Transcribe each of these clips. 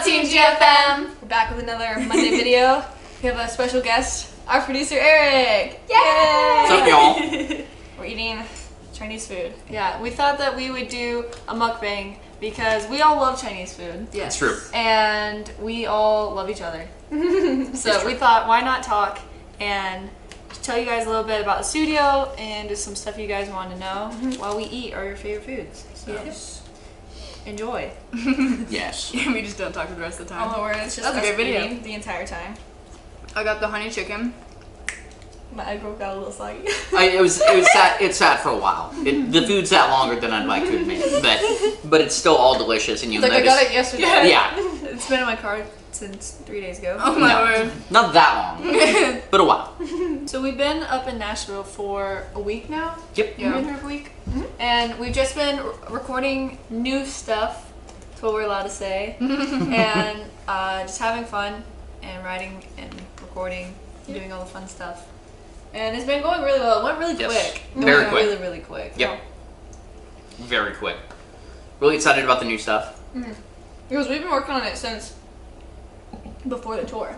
Team GFM. We're back with another Monday video. We have a special guest, our producer Eric. Yay! What's up, y'all? We're eating Chinese food. Yeah, we thought that we would do a mukbang because we all love Chinese food. Yes. It's true. And we all love each other. So we thought, why not talk and tell you guys a little bit about the studio and just some stuff you guys want to know while we eat our favorite foods. So Yes. enjoy. Yes. We just don't talk for the rest of the time. Oh, it's just That's a us great video. eating the entire time. I got the honey chicken. My egg broke out a little soggy. It sat for a while. The food sat longer than I'd like to admit, but it's still all delicious, and you'll Like I notice. got it yesterday. Yeah, It's been in my car since 3 days ago. Oh my No. word. not that long, but a while. So we've been up in Nashville for a week now. Yep. We've been here for a week. And we've just been recording new stuff. That's what we're allowed to say. And just having fun and writing and recording, doing all the fun stuff. And it's been going really well. It went really Yes. quick. It Very went quick. really, really quick. Yep. Very quick. Really excited about the new stuff. Because we've been working on it since before the tour.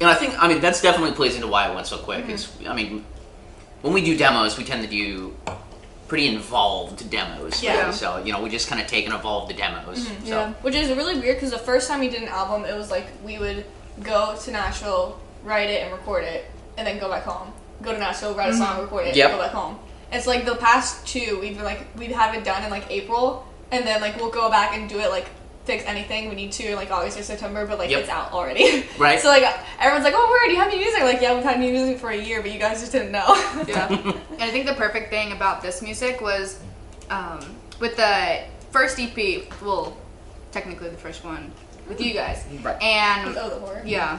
And I mean, that's definitely plays into why it went so quick. When we do demos, we tend to do pretty involved demos. Yeah. Right? So, we just kind of take and evolve the demos. So. Yeah, which is really weird because the first time we did an album, it was like we would go to Nashville, write it and record it, and then go back home. Go to Nashville, write a song, record it, Yep. and go back home. It's like the past two, we've had it done in like April, and then like we'll go back and do it like fix anything we need to in like August or September, but like Yep. it's out already. Right. So like everyone's like, oh, where do you have new music? Like, yeah, we've had new music for a year, but you guys just didn't know. Yeah. And I think the perfect thing about this music was with the first EP, well, technically the first one, with you guys. Right. And Oh, the horror. yeah,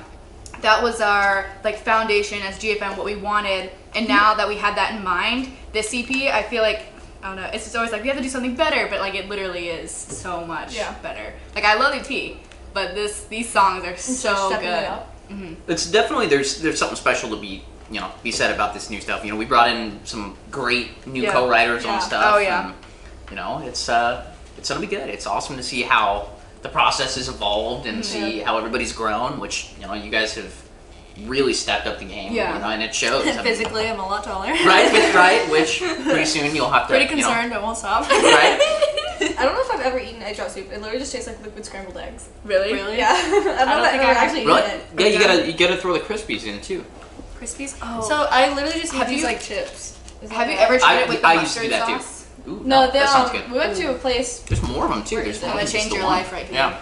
that was our like foundation as GFM, what we wanted. And now that we had that in mind, this EP, I feel like, I don't know, it's just always like we have to do something better, but like it literally is so much better. Like I love the EP, but these songs are so stepping good. it up. It's definitely there's something special to be said about this new stuff. We brought in some great new co-writers on stuff. Oh yeah. And, it's gonna be good. It's awesome to see how the process has evolved and see how everybody's grown. Which you guys have really stepped up the game. Yeah. And it shows. I mean, Physically, I'm a lot taller. right. Which pretty soon you'll have to. Pretty concerned, but won't stop. Right. I don't know if I've ever eaten egg drop soup. It literally just tastes like liquid scrambled eggs. Really? Yeah. I don't think I've actually Really? eaten it. Yeah, you gotta throw the Crispies in too. Crispies? Oh. So I literally just eat Have these you- like chips. Is Have that you bad? ever tried it with the I used to mustard do that sauce? too. Ooh, No, that sounds good. we went to a place. There's more of them too. Where There's is it? more That than changed just the your one. life right here. Yeah.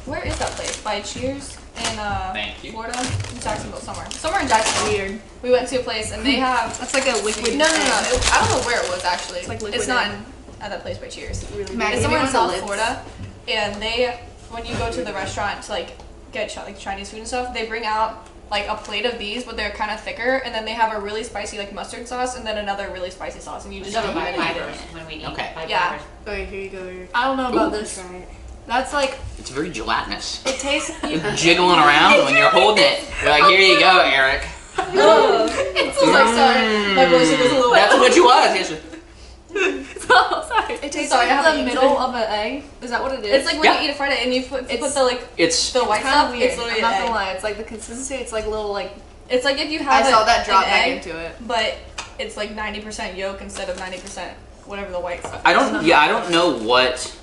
Where is that place? By Cheers in Thank you. Florida, in Jacksonville somewhere. Somewhere in Jacksonville. Weird. We went to a place and they have. That's like a liquid. No. I don't know where it was actually. It's like liquid It's not egg. at that place by Cheers. Really It's weird. somewhere in Maybe South one of the Florida, and they, when you go to the restaurant to like get like Chinese food and stuff, they bring out like a plate of these, but they're kind of thicker, and then they have a really spicy like mustard sauce, and then another really spicy sauce, and you just Double eat it. fibers when we need Okay. five Yeah. fibers. Okay, here you go. Eric. I don't know about Ooh. this. That's like It's very gelatinous. it tastes. Jiggling around when you're holding it. You're like, here you go, Eric. It's just like sorry, my voice is a little. That's what you was. Yes. Oh, sorry. It tastes Sorry, I like haven't the eaten middle of an egg. Is that what it is? It's like when Yeah. you eat a fried egg and you put It's- the like It's the white Kind stuff. of weird. It's literally I'm not an gonna egg. lie. It's like the consistency. It's like little like. It's like if you I have saw that drop an back egg, into it. but it's like 90% yolk instead of 90% whatever the white stuff. I don't know what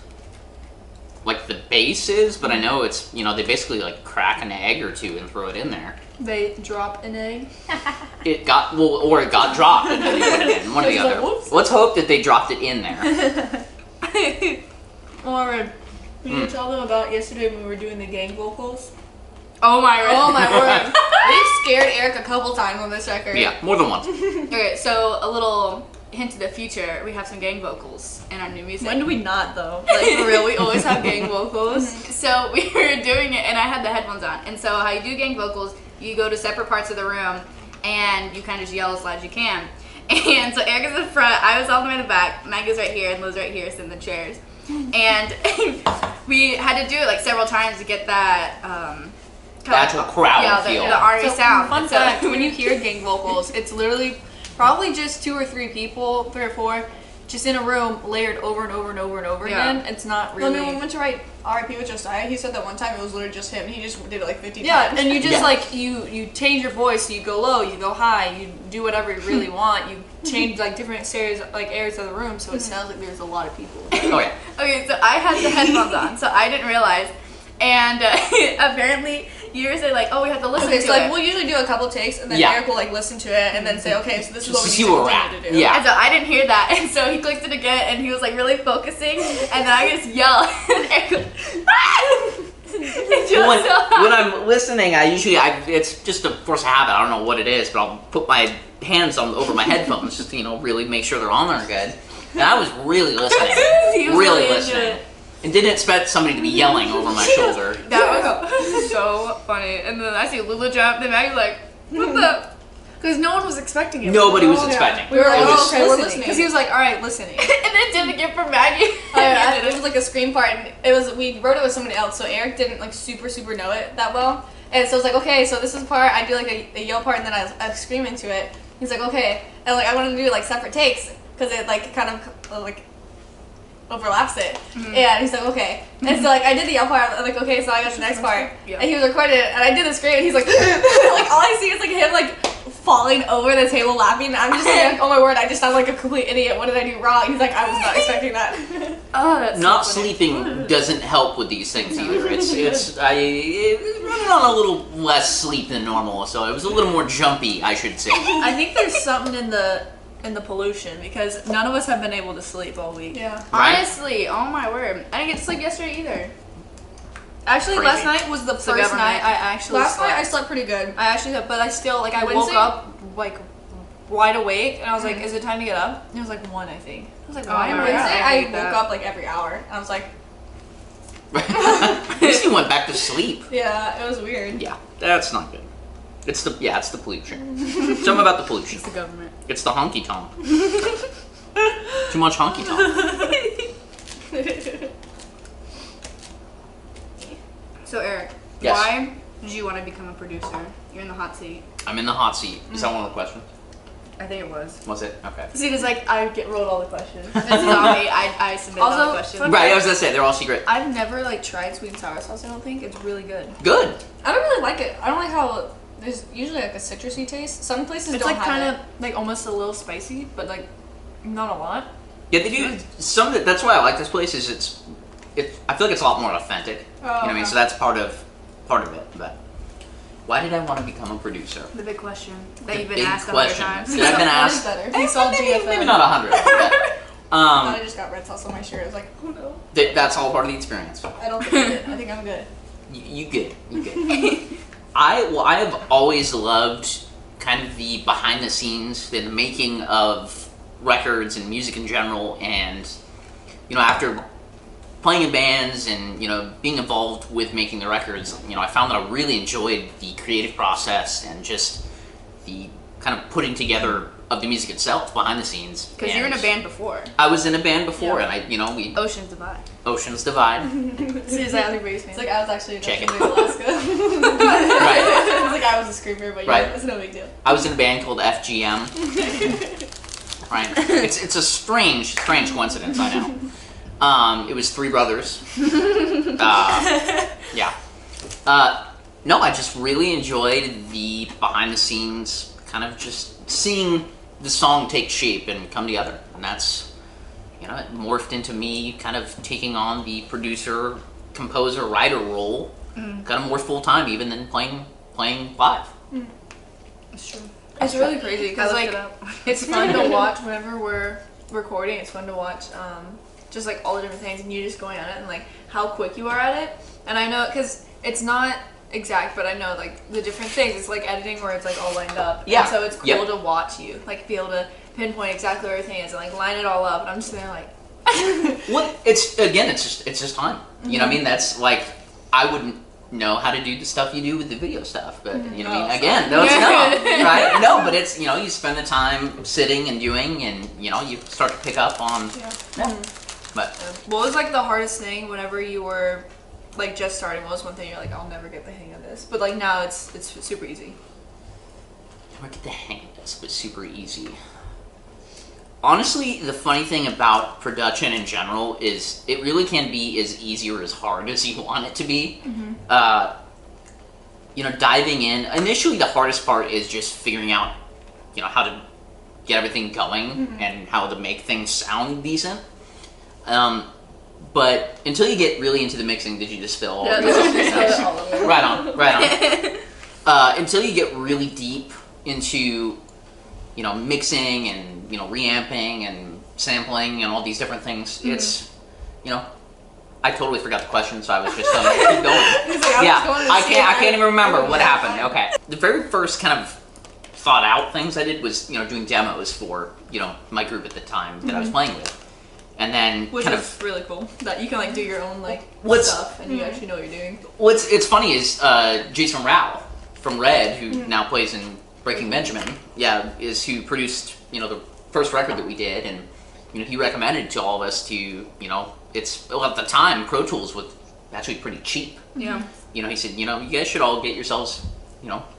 like the base is, but I know it's they basically like crack an egg or two and throw it in there. They drop an egg. It got or it got dropped and then they put it in. One or the It's like, other. whoops. Let's hope that they dropped it in there. Alright. Can you tell them about yesterday when we were doing the gang vocals? Oh my word. Oh my word. We scared Eric a couple times on this record. Yeah, more than once. Okay, so a little hint to the future. We have some gang vocals in our new music. When do we not though? Like for real, we always have gang vocals. So we were doing it, and I had the headphones on. And so how you do gang vocals, you go to separate parts of the room, and you kind of just yell as loud as you can. And so Eric is in the front, I was all the way in the back, Maggie's right here, and Liz right here, sitting in the chairs. And we had to do it like several times to get that The actual crowd yeah, feel. the army sound. Fun So- fact, when you hear gang vocals, it's literally probably just 2 or 3 people, 3 or 4, just in a room layered over and over and over and over Yeah. again. It's not really. When we went to write R.I.P. with Josiah, he said that one time it was literally just him. He just did it like 50 Yeah, times. and you just Yeah. like you change your voice. So you go low, you go high, you do whatever you really want. You change like different areas of the room, so it sounds like there's a lot of people. Oh yeah. Okay, so I had the headphones on, so I didn't realize. And apparently, you were saying like, oh, we have to listen Okay, to so like it. we'll usually do a couple takes, and then Yeah. Eric will like listen to it, and then say, okay, so this is what we Just need see to where we're continue at. to do. Yeah. And so I didn't hear that, and so he clicked it again, and he was like really focusing, and then I just yell, and Eric goes, It just When, so when I'm listening, it's just a force of habit. I don't know what it is, but I'll put my hands over my headphones just to, really make sure they're on there good. And I was really listening. He was really into listening. it. And didn't expect somebody to be yelling over my shoulder. That was so funny. And then I see Lula jump, and Maggie's like, what the? Because no one was expecting it. Nobody was Oh, yeah. expecting. We were like, It was- okay, we're listening. Because he was like, all right, listening. And then did the gift for Maggie. It was like a scream part, and we wrote it with somebody else, so Eric didn't like super know it that well, and so I was like, okay, so this is the part I do like a yell part, and then I scream into it. He's like, okay, and like I wanted to do like separate takes because it like kind of like overlaps it. Yeah, and he's like, okay, and so like I did the yell part. I'm like, okay, so I got the next part, Yeah. and he was recording it, and I did the scream, and he's like, like all I see is like him like falling over the table laughing, and I'm just like, oh my word, I just sound like a complete idiot. What did I do wrong? He's like, I was not expecting that. Oh, that's Not so funny. sleeping doesn't help with these things either. I running on a little less sleep than normal, so it was a little more jumpy, I should say. I think there's something in the pollution because none of us have been able to sleep all week. Yeah. Right? Honestly, oh my word. I didn't get to sleep yesterday either. Actually, Crazy. last night was the It's the first government. night I actually Last slept. night I slept pretty good. I actually, but I still like I woke Wednesday? up like wide awake, and I was like, "Is it time to get up?" And it was like 1, I think. I was like, Oh "Why am my I God. up?" Wednesday, I I hate woke that. up like every hour. And I was like, At least you went back to sleep. yeah, it was weird. Yeah, that's not good. It's the pollution. Something about the pollution. It's the government. It's the honky tonk. Too much honky tonk. So Eric, Yes. why did you want to become a producer? You're in the hot seat. I'm in the hot seat. Is that one of the questions? I think it was. Was it? Okay. See, it's like I wrote all the questions. This is on me. I submitted all the Also, questions. fun Right, I was gonna say they're all secret. I've never like tried sweet and sour sauce. I don't think it's really good. Good. I don't really like it. I don't like how there's usually like a citrusy taste. Some places It's don't like have kind it. of like almost a little spicy, but like not a lot. Yeah, they do. Some of it, that's why I like this place. Is I feel like it's a lot more authentic. You know what I mean? okay. So that's part of it. But why did I want to become a producer? The big question that The you've been big asked 100 question. times. That I've been What is asked. better? He saw Maybe GFM. not 100. But, I just got red sauce on my shirt. I was like, oh no. that's all part of the experience. I don't think I did. I think I'm good. You good. I have always loved kind of the behind the scenes, the making of records and music in general, and after playing in bands and being involved with making the records, I found that I really enjoyed the creative process and just the kind of putting together of the music itself behind the scenes. Because you were in a band before. I was in a band before, and we Oceans Divide. Oceans Divide. Seriously, I was a Grace fan. It's like I was actually Check in it. Alaska. Right. It's like I was a screamer, but Right. yeah, it's no big deal. I was in a band called FGM. Right. It's a strange coincidence, I know. It was 3 brothers. Yeah. No, I just really enjoyed the behind the scenes, kind of just seeing the song take shape and come together. And that's, it morphed into me kind of taking on the producer, composer, writer role, kind of more full time even than playing live. It's true. It's really crazy I because looked like it up. it's fun to watch whenever we're recording. It's fun to watch just like all the different things and you just going at it and like how quick you are at it. And I know because it's not exact, but I know like the different things. It's like editing where it's like all lined up. Yeah. And so it's cool Yep. to watch you like be able to pinpoint exactly where everything is and like line it all up. And I'm just there like. Well, it's just time. You know what I mean? That's like I wouldn't know how to do the stuff you do with the video stuff, but you know what I mean? Again, no, right? No, but it's you spend the time sitting and doing, and you start to pick up on. Yeah. But What was like the hardest thing whenever you were like just starting? What was one thing you're like, I'll never get the hang of this? But like now it's super easy. never get the hang of this, but super easy. honestly, the funny thing about production in general is it really can be as easy or as hard as you want it to be. Diving in. Initially, the hardest part is just figuring out, how to get everything going and how to make things sound decent. But until you get really into the mixing, did you just spill all of it? Right on. Until you get really deep into, mixing and, reamping and sampling and all these different things, it's, I totally forgot the question, so I was just going to keep going. I can't even remember what happened. Okay. The very first kind of thought out things I did was, doing demos for, my group at the time that I was playing with. And then which kind is really cool that you can like do your own stuff and you actually know what you're doing. What's funny is Jason Rao from Red, who now plays in Breaking Benjamin, is who produced the first record that we did, and he recommended to all of us to at the time Pro Tools was actually pretty cheap. Yeah. He said you guys should all get yourselves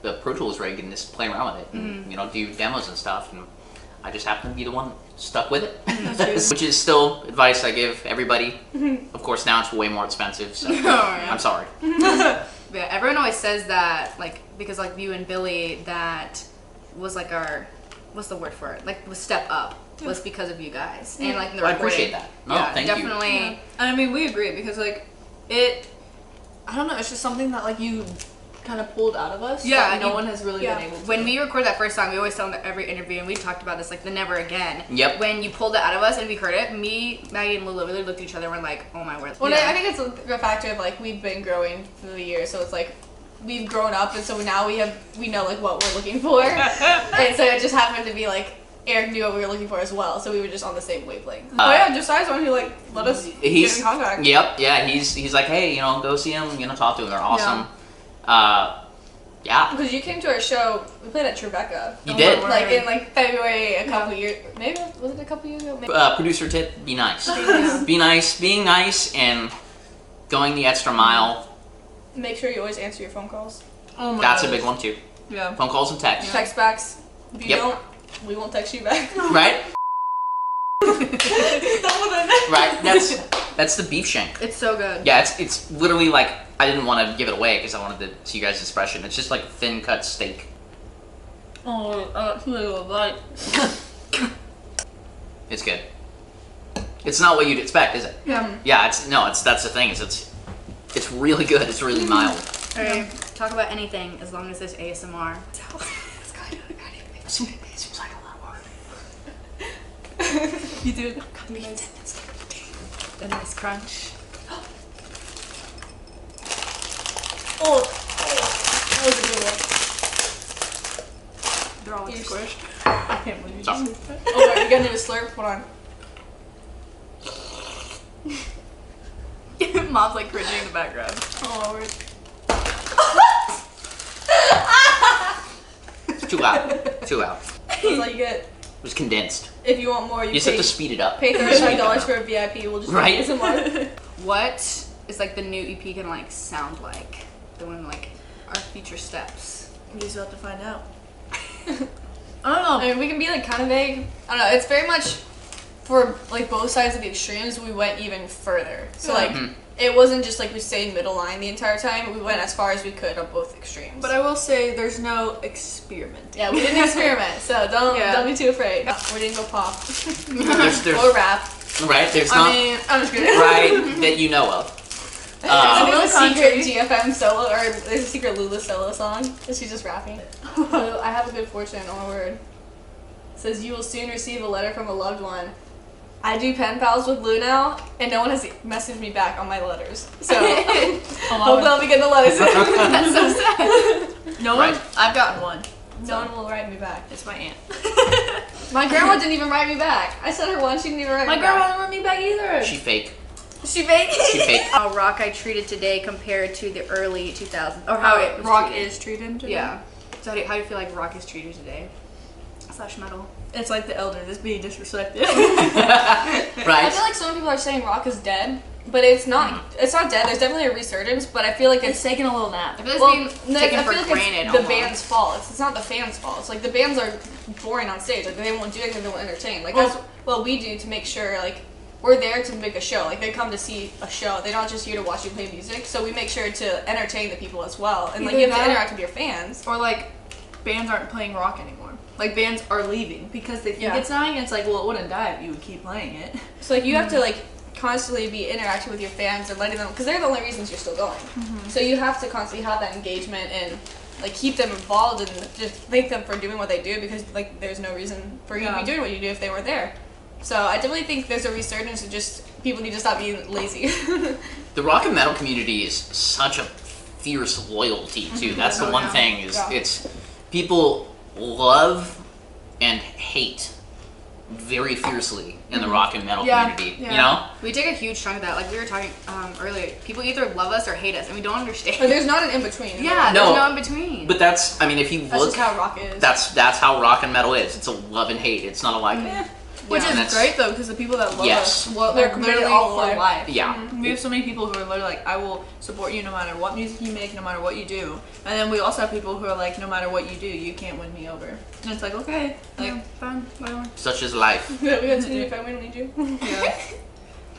the Pro Tools rig and just play around with it and do demos and stuff, and I just happened to be the one stuck with it, which is still advice I give everybody. Of course, now it's way more expensive, so I'm sorry. Yeah, everyone always says that, because you and Billy, that was our, what's the word for it? Was step up was because of you guys and the recording. I appreciate that. No, thank definitely. you. Yeah. And I mean, we agree because I don't know, it's just something that you kind of pulled out of us. Yeah, that no one has really been able to. When we record that first song, we always tell them every interview, and we talked about this, the Never Again. Yep. When you pulled it out of us and we heard it, me, Maggie, and Lulu really looked at each other and were like, oh my word. Well, I think it's a factor of we've been growing through the years, so it's we've grown up, and so now we know what we're looking for, and so it just happened to be Eric knew what we were looking for as well, so we were just on the same wavelength. Josiah's one who let us get in contact. Yep, yeah, he's like, hey, go see him, talk to them, they're awesome. Yeah. Because you came to our show, we played at Tribeca. You did. In February a couple years, maybe, was it a couple years ago? Maybe. Producer tip, be nice. Be nice, being nice and going the extra mile. Make sure you always answer your phone calls. Oh my That's gosh. a big one too. Yeah. Phone calls and texts. Text backs. If you don't, we won't text you back. Right? Done with it. Right, that's the beef shank. It's so good. Yeah, it's literally I didn't want to give it away because I wanted to see you guys' expression. It's just thin cut steak. Oh, that's really good bite. It's good. It's not what you'd expect, is it? Yeah. Yeah, that's the thing. It's really good. It's really mild. Okay, talk about anything as long as there's ASMR. It seems like a lot of work. You do. The nice crunch. Oh, that was a good one. They're all You're squished. I can't believe you Sorry. just said that. Oh, right, you gotta do a slurp. Hold on. Mom's cringing in the background. Oh, Lord. 2 out. 2 out. That's all you get. It was condensed. If you want more, You just have to speed it up. pay $35 for a VIP. We'll just Right. get some more. What is the new EP gonna sound like? The one our future steps. You just have to find out. I don't know. I mean, we can be kind of vague. I don't know. It's very much for both sides of the extremes. We went even further. So it wasn't just we stayed middle line the entire time. We went as far as we could on both extremes. But I will say there's no experiment. Yeah, we didn't experiment, so don't be too afraid. We didn't go pop There's or rap. right. There's I not mean, I'm just kidding. right that you know of. There's a country. secret GFM solo, or there's a secret Lula solo song that she's just rapping. So I have a good fortune, on a word. It says, you will soon receive a letter from a loved one. I do pen pals with Lou now, and no one has messaged me back on my letters. So hopefully I'll be getting the letters. That's so sad. No Right. one? I've gotten one. No one will write me back. It's my aunt. My grandma didn't even write me back. I sent her one, she didn't even write My me grandma back. didn't write me back either. She fake. She fake? She fake. How rock I treated today compared to the early 2000s, or how it was rock treated. is treated today. Yeah. So how do you feel rock is treated today? / metal. It's like the elder, this being disrespected. I Right. feel some people are saying rock is dead. but it's not dead. There's definitely a resurgence, but I feel like It's taking a little nap. I feel like it's being taken I for feel like granted it's the almost. band's fault. It's not the fans' fault. It's like the bands are boring on stage. Like they won't do anything. They won't entertain. Like that's what we do to make sure like we're there to make a show. Like they come to see a show. They're not just here to watch you play music. So we make sure to entertain the people as well. And like Either you have to that- interact with your fans. Or like bands aren't playing rock anymore. Like bands are leaving because they think Yeah. it's dying. It's like, well, it wouldn't die if you would keep playing it. So like you have to like constantly be interacting with your fans and letting them, because they're the only reasons you're still going. So you have to constantly have that engagement and like keep them involved and just thank them for doing what they do, because like there's no reason for you to be doing what you do if they weren't there. So I definitely think there's a resurgence of just people need to stop being lazy. The rock and metal community is such a fierce loyalty too. That's the one thing is it's people love and hate very fiercely in the rock and metal community. Yeah. You know? We take a huge chunk of that. Like we were talking earlier, people either love us or hate us, and we don't understand. But there's not an in between. Yeah, No. there's no in between. But that's I mean if you That's look just how rock is. that's how rock and metal is. It's a love and hate. It's not a like Which And is that's- great though, because the people that love Yes. us, well, They're they're committed literally all for life. life. Yeah. We have so many people who are literally like, I will support you no matter what music you make, no matter what you do. And then we also have people who are like, no matter what you do, you can't win me over. And it's like, okay, like, fine, whatever. Such is life. Yeah, we got to if I we don't need you. yeah.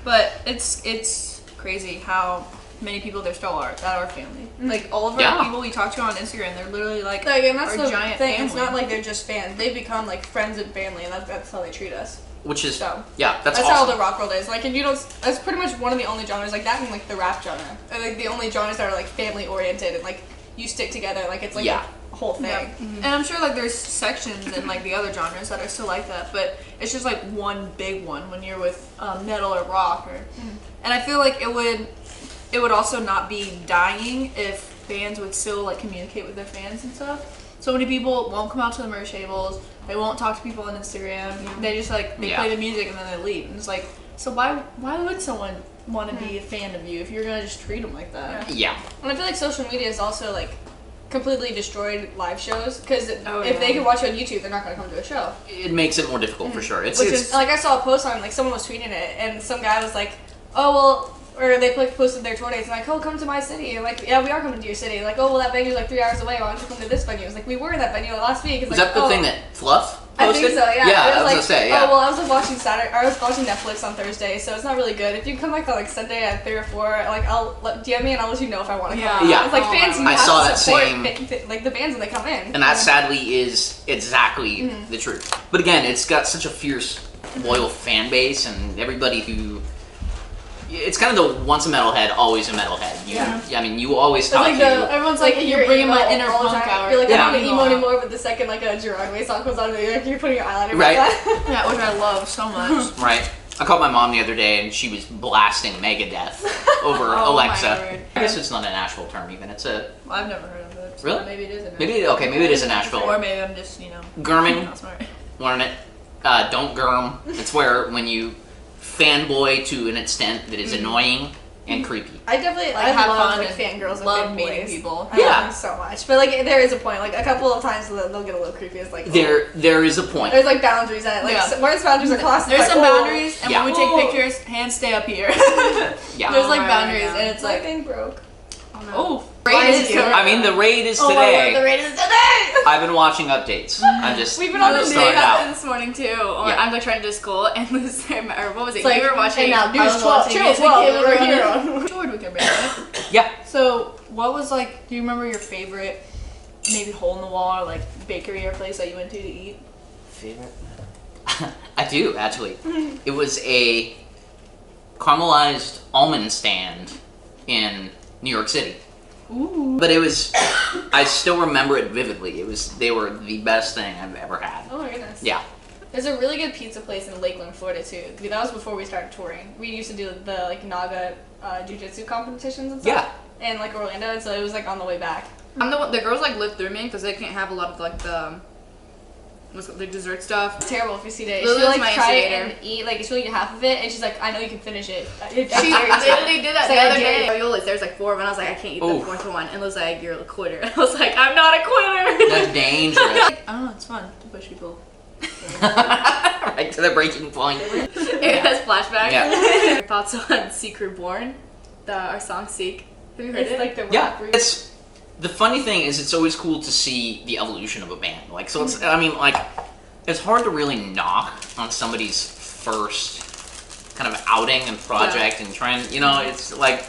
But it's crazy how many people there still are that are family. Like all of our Yeah. people we talk to on Instagram, they're literally like, And that's our the giant thing. family. It's not like they're just fans. They become like friends and family, and that's how they treat us. Which is So that's how awesome. the rock world is. Like, and you don't. That's pretty much one of the only genres like that, and like the rap genre, are like the only genres that are like family oriented and like you stick together. Like it's like Yeah. a whole thing. Yeah. And I'm sure like there's sections in like the other genres that are still like that, but it's just like one big one when you're with metal or rock or. And I feel like it would also not be dying if bands would still like communicate with their fans and stuff. So many people won't come out to the Myrrh tables. They won't talk to people on Instagram. They just like they play the music and then they leave. And it's like, so why would someone want to be a fan of you if you're gonna just treat them like that? Yeah. And I feel like social media is also like completely destroyed live shows, because Oh, if yeah. they can watch you on YouTube, they're not gonna come to a show. It makes it more difficult for sure. It's Which it's is like I saw a post on like someone was tweeting it, and some guy was like, "Oh well," or they posted their tour dates and like, "Oh, come to my city." And like, yeah, we are coming to your city. Like, oh well, that venue's like 3 hours away. Why don't you come to this venue? It's like we were in that venue last week. It's was like, that the oh. thing that Fluff I posted? think so, yeah. Yeah, It I was like, gonna say, yeah. Oh well, I was like watching I was watching Netflix on Thursday, so it's not really good. If you come like on like Sunday at 3 or 4, like I'll DM me and I'll let you know if I want to come. Yeah. It's like Oh fans, my you I have saw to that support same- like the bands when they come in. And that sadly is exactly the truth. But again, it's got such a fierce, loyal fan base, and everybody who. It's kind of the once a metalhead, always a metalhead. I mean, you always talk like to. Everyone's like, you're bringing my inner all the punk time. out. You're like, Yeah. I'm not emo anymore, but the second like a Gerard song comes on, you're putting your eyeliner Right. back on. Yeah, which I love so much. Right. I called my mom the other day, and she was blasting Megadeth over Oh my Alexa. word. I guess it's not a Nashville term, even. It's a Well, I've never heard of it. So Really? Maybe it is in maybe it is a Nashville. Or maybe I'm just, Gurming, not smart. learn it. Don't gurm. It's where when you fanboy to an extent that is annoying and creepy. I definitely Like, I have love fun like and fangirls and love fanboys. meeting people. I Yeah. love them so much, but like there is a point. Like a couple of times they'll get a little creepy. It's like There is a point. there's like boundaries at it. Like Yeah. where's boundaries are crossed? There's it's some like, oh, boundaries, and Yeah. when we take Oh. pictures, hands stay up here. Yeah. There's like Oh, boundaries, yeah. and it's My like, thing broke. oh, Raid is you? I mean, the raid is Oh my today. god, the raid is today. I've been watching updates. I'm just. We've been I'm on just the throwing day it out. This morning too. Or Yeah. I'm like trying to do school and Liz, or what was it? It's like, You were watching. and now I dude's was 12, watching chill Music 12, Kid we're Run. here. George we can make it. Yeah. So, what was like? Do you remember your favorite, maybe hole in the wall or like bakery or place that you went to eat? Favorite? I do actually. It was a caramelized almond stand in New York City. Ooh. But it was. I still remember it vividly. They were the best thing I've ever had. Oh my goodness. Yeah. There's a really good pizza place in Lakeland, Florida too. That was before we started touring. We used to do the like Naga jiu-jitsu competitions and stuff. Yeah. In like Orlando, and so it was like on the way back. I'm the one. The girls like live through me because they can't have a lot of like the dessert stuff. It's terrible if you see that. Lulu's She'll like my try it instigator. and eat, like she'll eat half of it, and she's like, I know you can finish it. She literally did that It's the like, other I get day. it. Raviolis, there's like 4 of them. I was like, I can't eat Oof. the 4th one. And Liz was like, you're a quitter. And I was like, I'm not a quitter. That's dangerous. I don't know. It's fun to push people. right to the breaking point. It has flashbacks. Yeah. Your thoughts on Secret Born, our song Seek. Have you heard It's it? like the Yeah, rap. it's the funny thing is it's always cool to see the evolution of a band. Like, so it's I mean, like, it's hard to really knock on somebody's first kind of outing and project and trying. You know, it's like,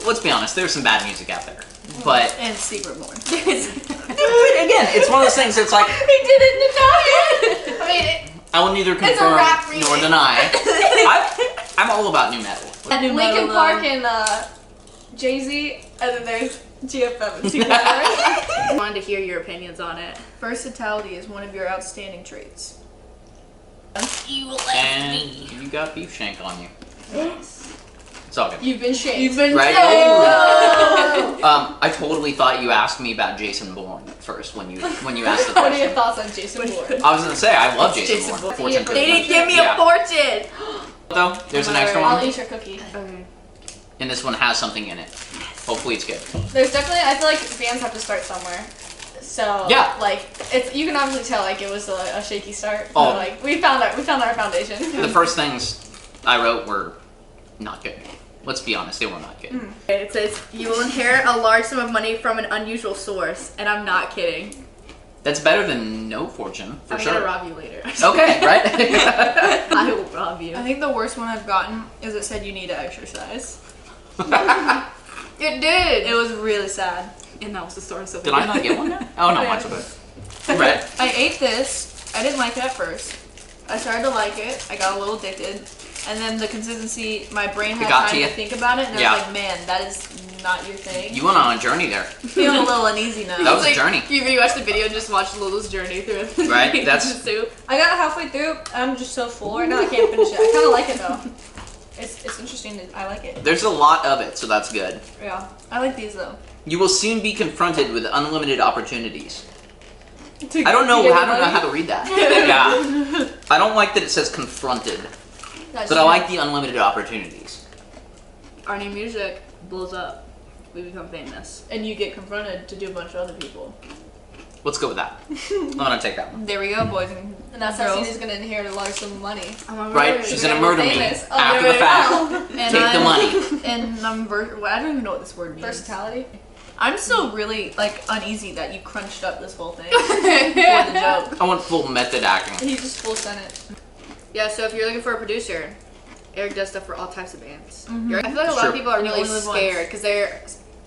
let's be honest, there's some bad music out there, but And Secret Born. again, it's one of those things. It's like He didn't deny it. I mean, I will neither a confirm rap nor remix. deny. I'm all about new metal. New Linkin metal, Park and Jay-Z, and then there's GFM and Secret Born. I wanted to hear your opinions on it. Versatility is one of your outstanding traits. And you got beef shank on you. It's all good. You've been shamed. You've been Right? shamed. I totally thought you asked me about Jason Bourne at first when you asked the What are your question. thoughts on Jason Bourne? I was gonna say I love Jason, Jason Bourne. Bourne. Fortune They didn't give me Yeah. a fortune. Though there's an extra I'll one, eat your cookie. Okay. and this one has something in it. Hopefully it's good. There's definitely, I feel like bands have to start somewhere. So Yeah. like it's you can obviously tell like it was a shaky start. Oh. But, like we found our foundation. The first things I wrote were not good. Let's be honest, they were not good. It says you will inherit a large sum of money from an unusual source, and I'm not kidding. That's better than no fortune, for I'm sure. gonna rob you later. Okay, right? I will rob you. I think the worst one I've gotten is it said you need to exercise. It did. It was really sad. And that was the source of it. Did I not get one yet? Oh no, mine's good. Right. I ate this. I didn't like it at first. I started to like it. I got a little addicted. And then the consistency, my brain had got to time you. to think about it, and I Yeah. was like, man, that is not your thing. You went on a journey there. Feeling a little uneasy now. That was a Like, journey. You watched the video and just watched Lulu's journey through it. Right, The that's- soup. I got halfway through. I'm just so full right now. I can't finish it. I kind of like it though. It's interesting. I like it. There's a lot of it, so that's good. Yeah. I like these though. You will soon be confronted with unlimited opportunities. To I don't know get how money. to read that. Yeah. I don't like that it says confronted, That's but I true. like the unlimited opportunities. Our new music blows up. We become famous. And you get confronted to do a bunch of other people. Let's go with that. I'm gonna take that one. There we go, boys and And that's how girls. Cina's gonna inherit a large sum of money. Right? She's gonna murder me famous. Oh, after there the we fact. go. And Take the I'm- money. And I don't even know what this word means. Versatility. I'm still really like uneasy that you crunched up this whole thing for the joke. I want full method acting. He's just full Senate. Yeah, so if you're looking for a producer, Eric does stuff for all types of bands. Mm-hmm. I feel like a lot Sure. of people are And you really only live once. scared because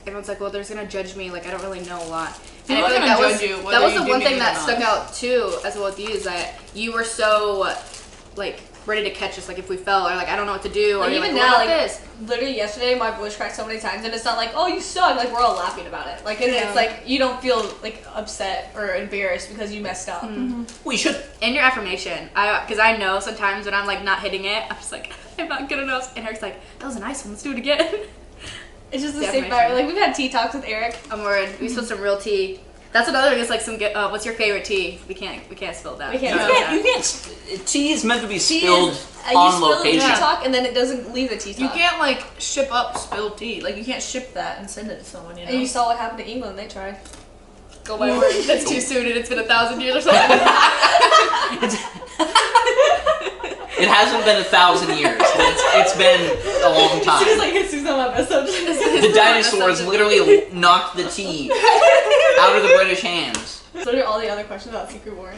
everyone's like, well, there's gonna judge me. Like I don't really know a lot. People I are feel gonna that judge was, you that whether was you the do one thing music or that not. stuck out too, as well with you, is that you were so like ready to catch us. Like if we fell or like I don't know what to do or Like, you're even like, now, what about like this? literally yesterday, my voice cracked so many times, and it's not like, oh, you suck. Like we're all laughing about it. Like it's like you don't feel like upset or embarrassed because you messed up. We should. In your affirmation, because I know sometimes when I'm like not hitting it, I'm just like I'm not good enough. And Eric's like, that was a nice one. Let's do it again. It's just the The same affirmation. vibe. Like we've had tea talks with Eric. I'm worried. We spilled some real tea. That's another thing. It's like some. What's your favorite tea? We can't spill that. We can't So- spill You can't. Tea is meant to be Tea spilled is on you spill location. the tea talk, and then it doesn't leave the tea talk. You can't like ship up spilled tea. Like you can't ship that and send it to someone. You know. And you saw what happened to England. They tried. Go by word. That's too soon, and it's been 1,000 years or something. It hasn't been 1,000 years, but it's been a long She's time. like, it's on my message. The dinosaurs literally knocked the tea out of the British hands. What are all the other questions about Secret Born?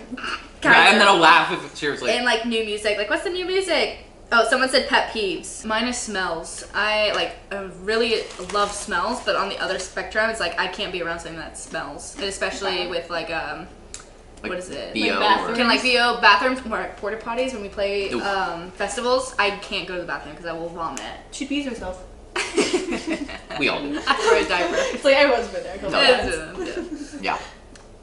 I'm gonna laugh if it seriously. And like new music. Like what's the new music? Oh, someone said pet peeves. Mine is smells. I really love smells, but on the other spectrum, it's like I can't be around something that smells, and especially with like what is it? BO bathroom. Can like VO bathrooms or porta potties when we play Oof. festivals. I can't go to the bathroom because I will vomit. She pees herself. We all do. I wear a diaper. It's like everyone's been there. a couple times. Yeah.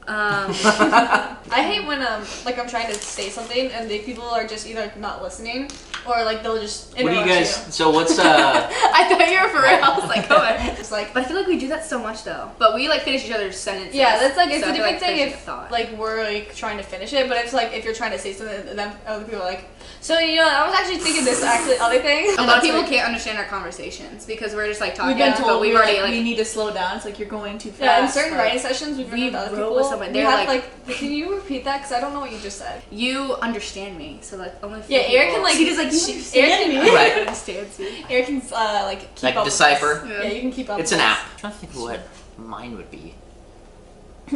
I hate when like I'm trying to say something and the people are just either not listening or like they'll just What do you interrupt guys? So what's I thought you were for real. I was like, go ahead. It's like But I feel like we do that so much though. But we like finish each other's sentences. yeah, that's like it's So a I feel different thing finishing if a thought. like we're like trying to finish it, but it's like if you're trying to say something and then other people are like, So I was actually thinking this other thing. A lot of people can't understand our conversations because we're just like talking. We've been told but we've already we need to slow down. It's like you're going too fast. Yeah, in certain writing sessions, we've written with other wrote people. with someone. We They're have like- can you repeat that? Because I don't know what you just said. You understand me, so like only. Yeah, Eric can like. She just like, you Eric can, understand Right. understands me. Eric can like keep Like up. decipher. With us. Yeah, you can keep up. It's with an us. app. I'm trying to think of what mine would be.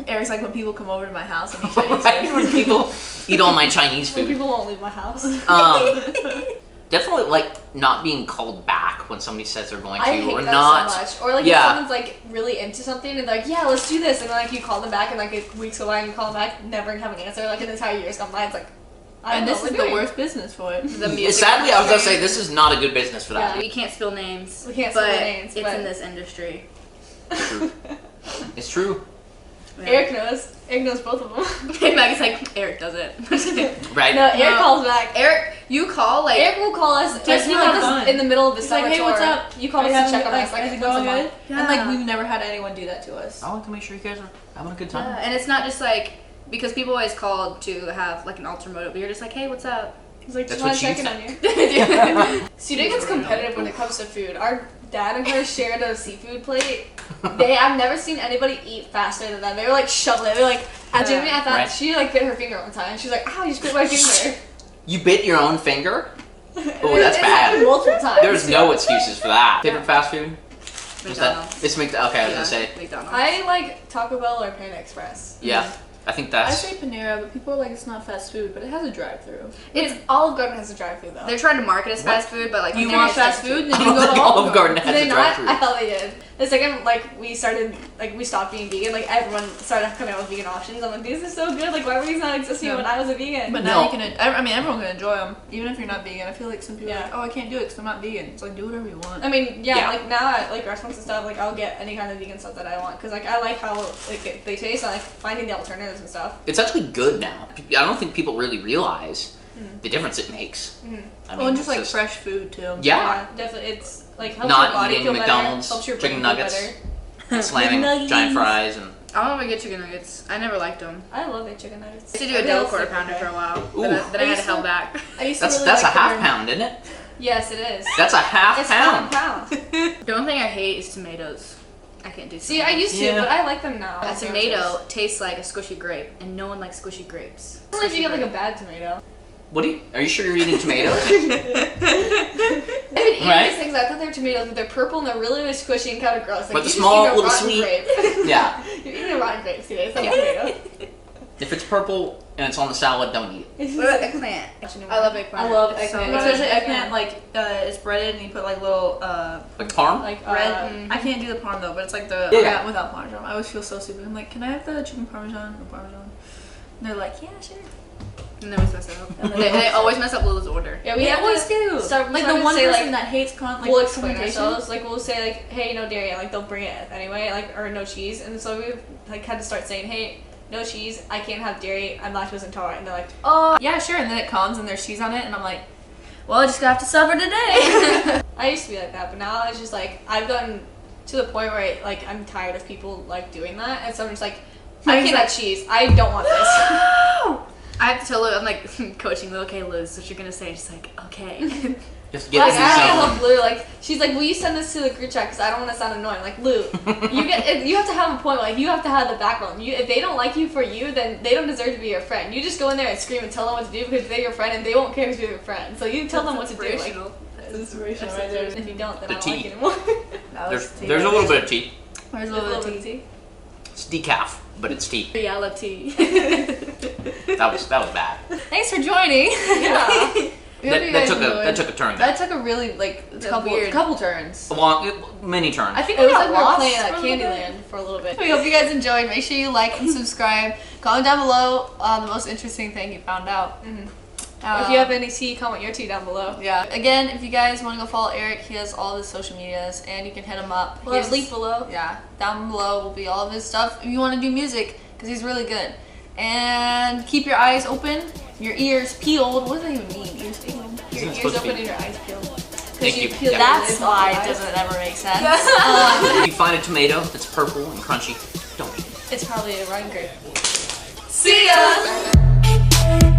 Eric's like when people come over to my house and eat Chinese Right, when food. people eat all my Chinese Well, food. people won't leave my house. Definitely like not being called back when somebody says they're going to, I hate or that not. so much. Or like Yeah. if someone's like really into something and they're like, yeah, let's do this, and then like you call them back and like weeks go by and you call them back, never have an answer. Like an entire year's gone by. It's like, I don't And know this what is we're the doing. worst business for it. The music Sadly, I was gonna industry. say this is not a good business for that. Yeah. We can't spill names. We can't but spill names, It's but- in this industry. It's true. Yeah. Eric knows. Eric knows both of them. And Maggie's like, Eric does it. Right? No, Eric No. calls back. Eric, you call like. Eric will call us. Just he for called fun. us in the middle of the He's summer like, hey, what's tour. up? You called us to check on us. Is Like it once a going month. good? And like we've never had anyone do that to us. I like to make sure you guys are having a good time. Yeah, and it's not just like because people always call to have like an ultra motive, but you're just like, hey, what's up? He's like, That's just what want to she check in said. on you. Student gets competitive when it comes to food. Our dad and her shared a seafood plate. I've never seen anybody eat faster than them. They were like shoveling. They were like, Jimmy, I thought Right. she like bit her finger one time. She's like, ow, you just bit my finger. You bit your own finger? Oh, that's It's bad. happened multiple times. There's no excuses for that. Favorite fast food? What's that? McDonald's. It's Okay, I was Yeah, gonna say. McDonald's. I like Taco Bell or Panda Express. Yeah, I think I that's. say Panera, but people are like, it's not fast food, but it has a drive-through. It's Olive Garden has a drive-through though. they're trying to market as What? fast food, but like You they're want just fast like- food? Then you go to Olive Garden Did has they a not? drive-through. I thought they did. The second we started, we stopped being vegan, like everyone started coming out with vegan options. I'm like, these are so good. Like, why were these not existing Yeah. when I was a vegan? But No. now you can. I mean, everyone can enjoy them, even if you're not vegan. I feel like some people are Yeah. like, oh, I can't do it because I'm not vegan. It's like do whatever you want. I mean, yeah, Yeah. like now at like restaurants and stuff, like I'll get any kind of vegan stuff that I want because like I like how like they taste. I like finding the alternatives and stuff. It's actually good now. I don't think people really realize the difference it makes. I Well, and just it's like fresh food too. Yeah. Definitely. It's like helps Not your body eating feel McDonald's, better. Helps your chicken brain feel nuggets. better. Slamming Nuggets. giant fries and. I don't ever get chicken nuggets. I never liked them. I love their chicken nuggets. I used to do a double quarter pounder for a while, Ooh. then I had to used to- held back. I used That's to really a like half their- pound, isn't it? Yes, it is. That's a half It's pound. pound. The only thing I hate is tomatoes. I can't do. See, I tomatoes. used to, Yeah. but I like them now. A tomato tastes like a squishy grape, and no one likes squishy grapes. Only if you Squishy get like a grape. bad tomato. Are you sure you're eating tomatoes? I've been eating Right. these things. I thought they were tomatoes, but they're purple and they're really, really squishy and kind of gross. Like, But the you just small, eat a little rotten sweet- grape. Yeah. You're eating a rotten grape today. It's not a tomato. If it's purple and it's on the salad, don't eat it. What about eggplant? I love eggplant. I love It's so eggplant, good. especially eggplant. Like it's breaded and you put like little Like parm? Like bread. I can't do the parm though, but it's like the Yeah. without parmesan. I always feel so stupid. I'm like, can I have the chicken parmesan or parmesan? And they're like, yeah, sure. And they always mess it up. They always mess up Lula's order. Yeah, we They have always to do. start Like trying the to one say, person like, that hates like we'll explain fermentation. ourselves. Like we'll say like, hey, no dairy, and like they'll bring it anyway, like or no cheese. And so we like had to start saying, hey, no cheese. I can't have dairy. I'm lactose intolerant. And they're like, Oh, yeah, sure. And then it comes and there's cheese on it, and I'm like, well, I just have to suffer today. I used to be like that, but now it's just like I've gotten to the point where I'm tired of people like doing that, and so I'm just like, I can't have cheese. I don't want this. I have to tell Lou, I'm like coaching Lou, okay, Lou, this is what you're gonna say. She's like, okay. Just get Like, this I in have to zone. help Lou. Like, she's like, will you send this to the group chat? Because I don't want to sound annoying. Like, Lou, you have to have a point. Like, you have to have the backbone. If they don't like you for you, then they don't deserve to be your friend. You just go in there and scream and tell them what to do because they're your friend and they won't care if you're their friend. So you tell them what to do. Like, Inspirational. That's inspirational that's right there. if you don't, then The I don't tea. like you anymore. That was There's a little bit of tea. There's a There's little bit of tea. It's decaf, but it's tea. Reality. That was bad. Thanks for joining. Yeah. We hope you guys enjoyed. That took a turn. That took a really couple turns. Many turns. I think It we was got like we were lost playing for at a little bit. Candyland for a little bit. We hope you guys enjoyed. Make sure you like and subscribe. Comment down below the most interesting thing you found out. If you have any tea, comment your tea down below. Yeah. Again, if you guys want to go follow Eric, he has all of his social medias, and you can hit him up. We'll He have has- link below. Yeah, down below will be all of his stuff. If you want to do music, because he's really good. And keep your eyes open, your ears peeled. What does that even mean? Ears peeled. Isn't Your it ears supposed to be- open and your eyes peeled. Thank you. peel Yeah. your That lids off slide your eyes. doesn't ever make sense. If you find a tomato that's purple and crunchy, don't eat it. It's probably a rotten grape. See ya!